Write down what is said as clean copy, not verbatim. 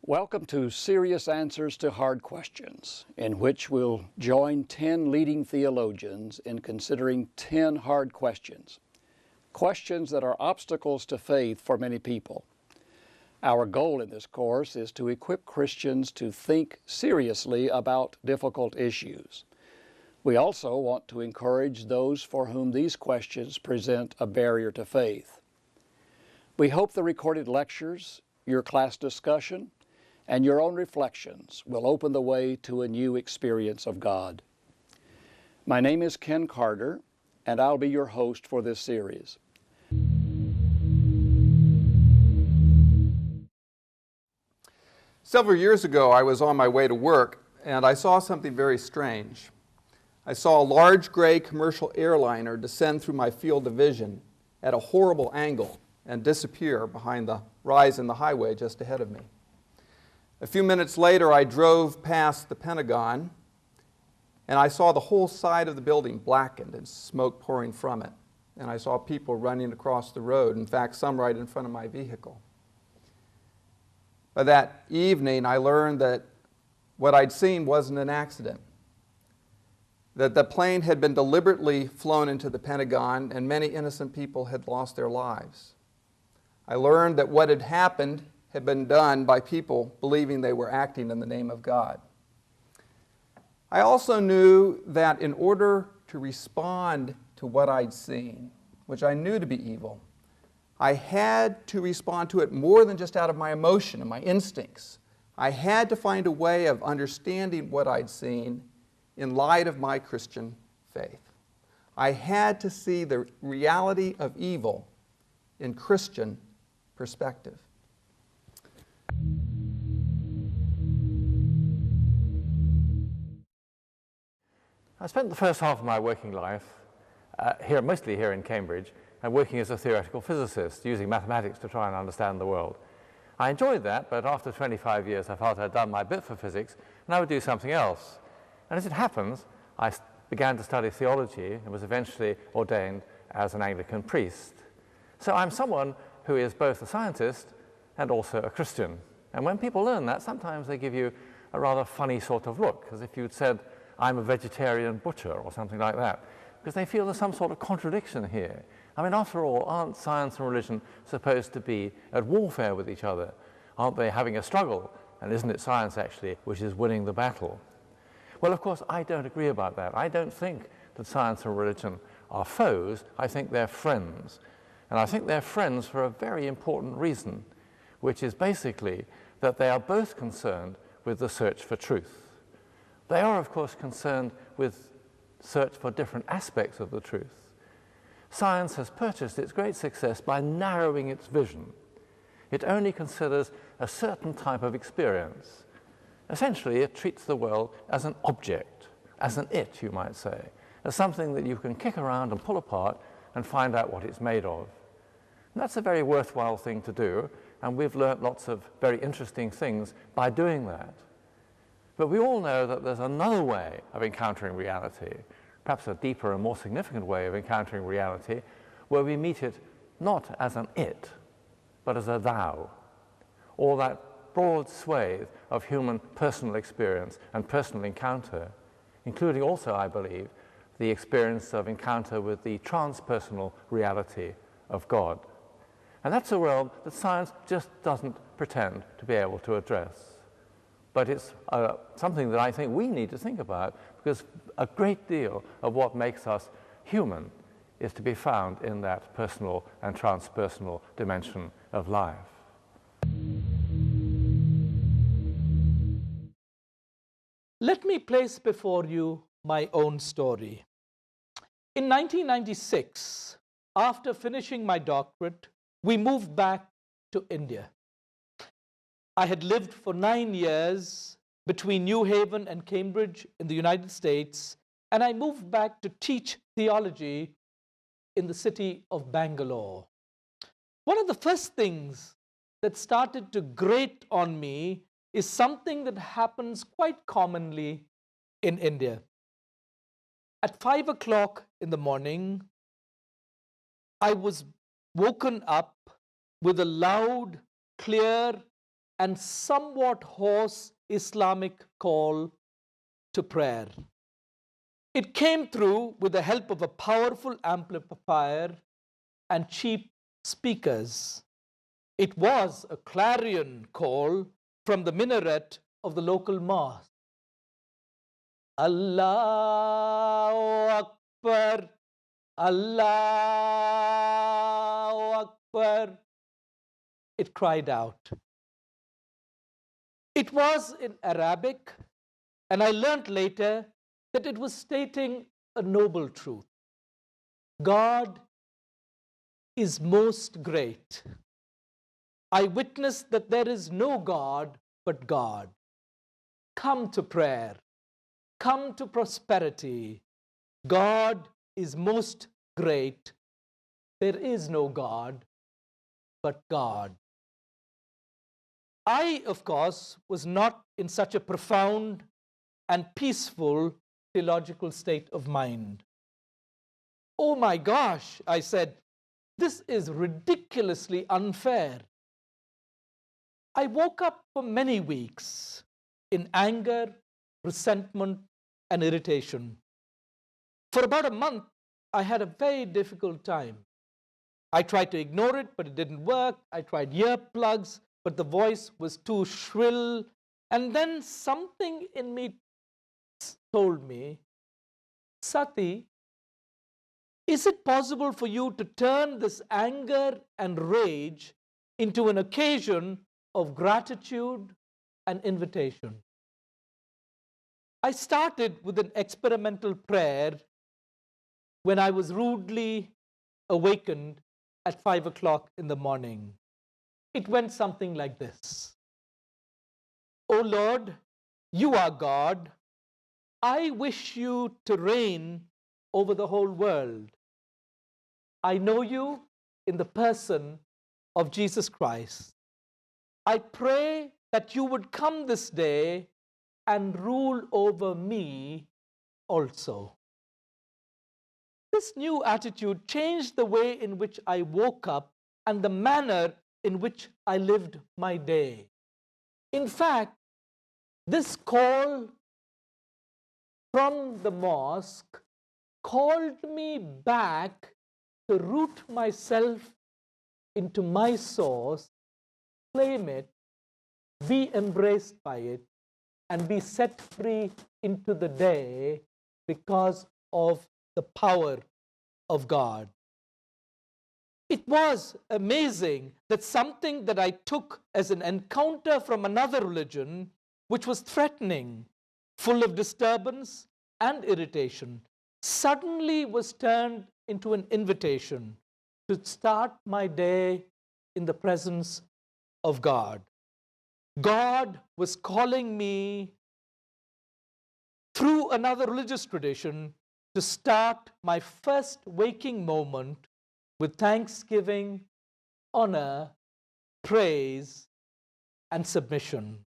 Welcome to Serious Answers to Hard Questions, in which we'll join 10 leading theologians in considering 10 hard questions, questions that are obstacles to faith for many people. Our goal in this course is to equip Christians to think seriously about difficult issues. We also want to encourage those for whom these questions present a barrier to faith. We hope the recorded lectures, your class discussion, and your own reflections will open the way to a new experience of God. My name is Ken Carter, and I'll be your host for this series. Several years ago, I was on my way to work, and I saw something very strange. I saw a large gray commercial airliner descend through my field of vision at a horrible angle and disappear behind the rise in the highway just ahead of me. A few minutes later, I drove past the Pentagon, and I saw the whole side of the building blackened and smoke pouring from it. And I saw people running across the road, in fact, some right in front of my vehicle. By that evening, I learned that what I'd seen wasn't an accident, that the plane had been deliberately flown into the Pentagon and many innocent people had lost their lives. I learned that what had happened had been done by people believing they were acting in the name of God. I also knew that in order to respond to what I'd seen, which I knew to be evil, I had to respond to it more than just out of my emotion and my instincts. I had to find a way of understanding what I'd seen in light of my Christian faith. I had to see the reality of evil in Christian perspective. I spent the first half of my working life mostly here in Cambridge, and working as a theoretical physicist, using mathematics to try and understand the world. I enjoyed that, but after 25 years I felt I'd done my bit for physics, and I would do something else. And as it happens, I began to study theology and was eventually ordained as an Anglican priest. So I'm someone who is both a scientist and also a Christian. And when people learn that, sometimes they give you a rather funny sort of look, as if you'd said, I'm a vegetarian butcher or something like that, because they feel there's some sort of contradiction here. I mean, after all, aren't science and religion supposed to be at warfare with each other? Aren't they having a struggle? And isn't it science, actually, which is winning the battle? Well, of course, I don't agree about that. I don't think that science and religion are foes. I think they're friends. And I think they're friends for a very important reason, which is basically that they are both concerned with the search for truth. They are, of course, concerned with search for different aspects of the truth. Science has purchased its great success by narrowing its vision. It only considers a certain type of experience. Essentially, it treats the world as an object, as an it, you might say, as something that you can kick around and pull apart and find out what it's made of. And that's a very worthwhile thing to do, and we've learnt lots of very interesting things by doing that. But we all know that there's another way of encountering reality, perhaps a deeper and more significant way of encountering reality, where we meet it not as an it, but as a thou, or that broad swathe of human personal experience and personal encounter, including also, I believe, the experience of encounter with the transpersonal reality of God. And that's a world that science just doesn't pretend to be able to address. But it's something that I think we need to think about, because a great deal of what makes us human is to be found in that personal and transpersonal dimension of life. Let me place before you my own story. In 1996, after finishing my doctorate, we moved back to India. I had lived for 9 years between New Haven and Cambridge in the United States, and I moved back to teach theology in the city of Bangalore. One of the first things that started to grate on me is something that happens quite commonly in India. At 5 o'clock in the morning, I was woken up with a loud, clear, and somewhat hoarse Islamic call to prayer. It came through with the help of a powerful amplifier and cheap speakers. It was a clarion call from the minaret of the local mosque. Allahu Akbar, Allahu Akbar, it cried out. It was in Arabic, and I learnt later that it was stating a noble truth. God is most great. I witness that there is no God but God. Come to prayer. Come to prosperity. God is most great. There is no God but God. I, of course, was not in such a profound and peaceful theological state of mind. Oh my gosh, I said, this is ridiculously unfair. I woke up for many weeks in anger, resentment, and irritation. For about a month, I had a very difficult time. I tried to ignore it, but it didn't work. I tried earplugs, but the voice was too shrill. And then something in me told me, Sati, is it possible for you to turn this anger and rage into an occasion of gratitude and invitation? I started with an experimental prayer when I was rudely awakened at 5 o'clock in the morning. It went something like this. O Lord, you are God. I wish you to reign over the whole world. I know you in the person of Jesus Christ. I pray that you would come this day and rule over me also. This new attitude changed the way in which I woke up and the manner in which I lived my day. In fact, this call from the mosque called me back to root myself into my source, claim it, be embraced by it, and be set free into the day because of the power of God. It was amazing that something that I took as an encounter from another religion, which was threatening, full of disturbance and irritation, suddenly was turned into an invitation to start my day in the presence of God. God was calling me through another religious tradition to start my first waking moment with thanksgiving, honor, praise, and submission.